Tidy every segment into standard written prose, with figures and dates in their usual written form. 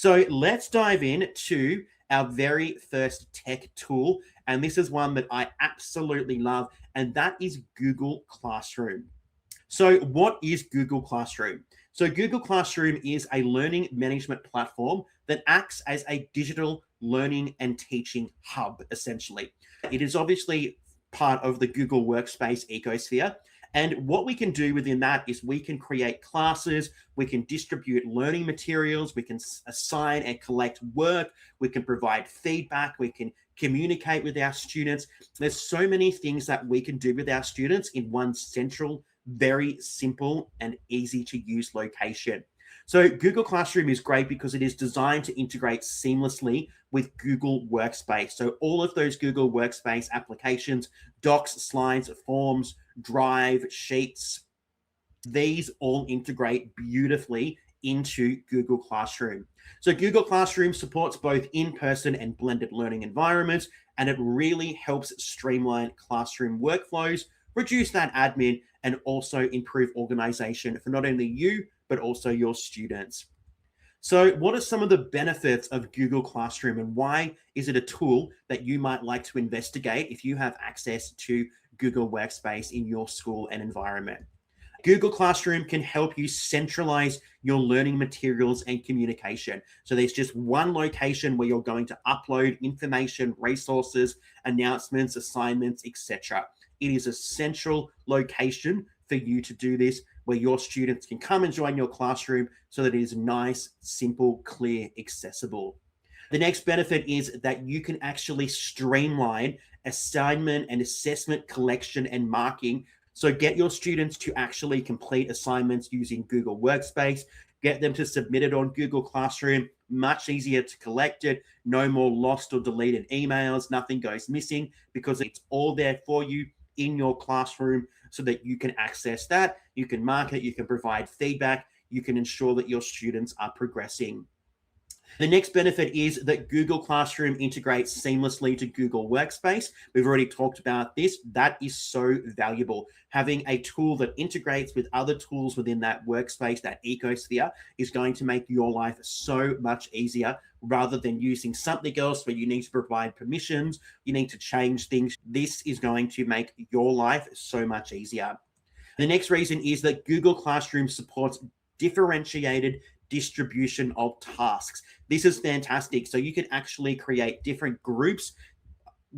So let's dive into our very first tech tool. And this is one that I absolutely love, and that is Google Classroom. So, what is Google Classroom? So, Google Classroom is a learning management platform that acts as a digital learning and teaching hub, essentially. It is obviously part of the Google Workspace ecosphere. And what we can do within that is we can create classes, we can distribute learning materials, we can assign and collect work, we can provide feedback, we can communicate with our students. There's so many things that we can do with our students in one central, very simple and easy to use location. So Google Classroom is great because it is designed to integrate seamlessly with Google Workspace. So all of those Google Workspace applications, docs, slides, forms, Drive, Sheets, these all integrate beautifully into Google Classroom. So Google Classroom supports both in-person and blended learning environments, and it really helps streamline classroom workflows, reduce that admin, and also improve organization for not only you, but also your students. So what are some of the benefits of Google Classroom, and why is it a tool that you might like to investigate if you have access to Google Workspace in your school and environment? Google Classroom can help you centralize your learning materials and communication. So there's just one location where you're going to upload information, resources, announcements, assignments, etc. It is a central location for you to do this, where your students can come and join your classroom so that it is nice, simple, clear, accessible. The next benefit is that you can actually streamline assignment and assessment collection and marking. So get your students to actually complete assignments using Google Workspace, get them to submit it on Google Classroom, much easier to collect it, no more lost or deleted emails, nothing goes missing because it's all there for you in your classroom so that you can access that, you can mark it, you can provide feedback, you can ensure that your students are progressing. The next benefit is that Google Classroom integrates seamlessly to Google Workspace. We've already talked about this. That is so valuable. Having a tool that integrates with other tools within that workspace, that ecosphere, is going to make your life so much easier rather than using something else where you need to provide permissions, you need to change things. This is going to make your life so much easier. The next reason is that Google Classroom supports differentiated distribution of tasks. This is fantastic. So you can actually create different groups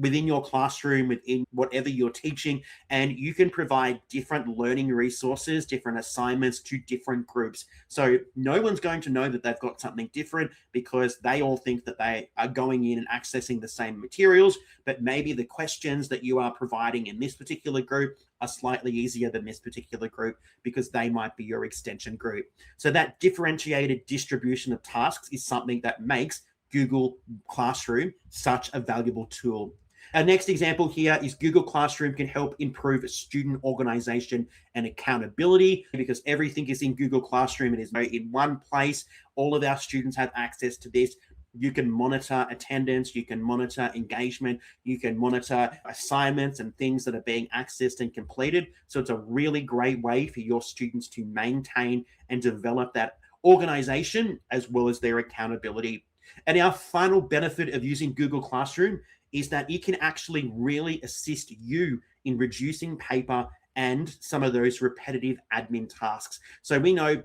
within your classroom, within whatever you're teaching, and you can provide different learning resources, different assignments to different groups. So no one's going to know that they've got something different because they all think that they are going in and accessing the same materials, but maybe the questions that you are providing in this particular group are slightly easier than this particular group because they might be your extension group. So that differentiated distribution of tasks is something that makes Google Classroom such a valuable tool. Our next example here is Google Classroom can help improve student organization and accountability because everything is in Google Classroom. It is in one place. All of our students have access to this. You can monitor attendance, you can monitor engagement, you can monitor assignments and things that are being accessed and completed. So it's a really great way for your students to maintain and develop that organization as well as their accountability. And our final benefit of using Google Classroom is that it can actually really assist you in reducing paper and some of those repetitive admin tasks. So we know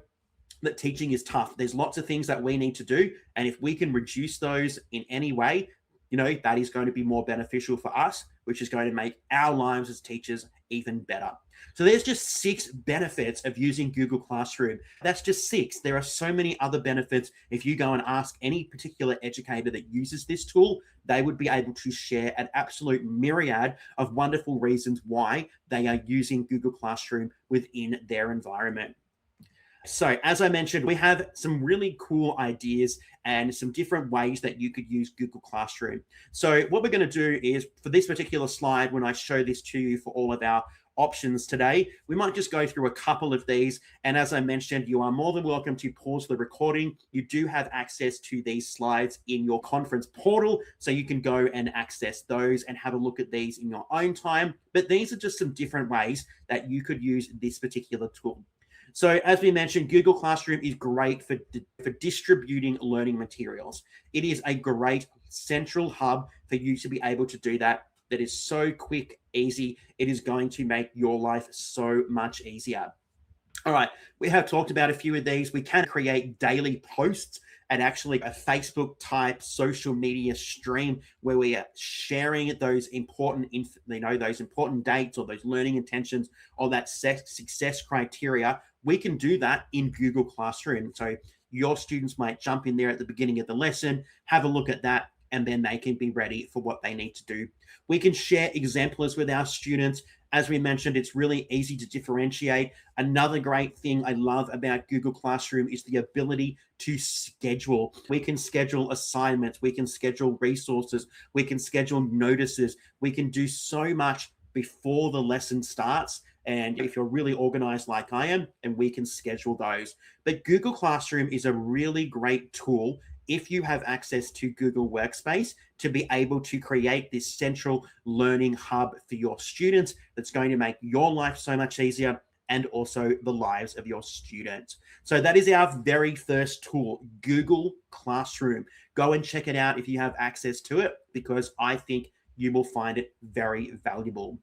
that teaching is tough. There's lots of things that we need to do. And if we can reduce those in any way, that is going to be more beneficial for us, which is going to make our lives as teachers even better. So there's just 6 benefits of using Google Classroom. That's just 6. There are so many other benefits. If you go and ask any particular educator that uses this tool, they would be able to share an absolute myriad of wonderful reasons why they are using Google Classroom within their environment. So as I mentioned, we have some really cool ideas and some different ways that you could use Google Classroom. So what we're going to do is, for this particular slide, when I show this to you for all of our options today, we might just go through a couple of these. And as I mentioned, you are more than welcome to pause the recording. You do have access to these slides in your conference portal, so you can go and access those and have a look at these in your own time. But these are just some different ways that you could use this particular tool. So as we mentioned, Google Classroom is great for distributing learning materials. It is a great central hub for you to be able to do that. That is so quick, easy. It is going to make your life so much easier. All right, we have talked about a few of these. We can create daily posts and actually a Facebook type social media stream where we are sharing those important, those important dates or those learning intentions or that success criteria. We can do that in Google Classroom. So your students might jump in there at the beginning of the lesson, have a look at that, and then they can be ready for what they need to do. We can share exemplars with our students. As we mentioned, it's really easy to differentiate. Another great thing I love about Google Classroom is the ability to schedule. We can schedule assignments, we can schedule resources, we can schedule notices, we can do so much before the lesson starts. And if you're really organized like I am, and we can schedule those. But Google Classroom is a really great tool if you have access to Google Workspace to be able to create this central learning hub for your students that's going to make your life so much easier and also the lives of your students. So that is our very first tool, Google Classroom. Go and check it out if you have access to it, because I think you will find it very valuable.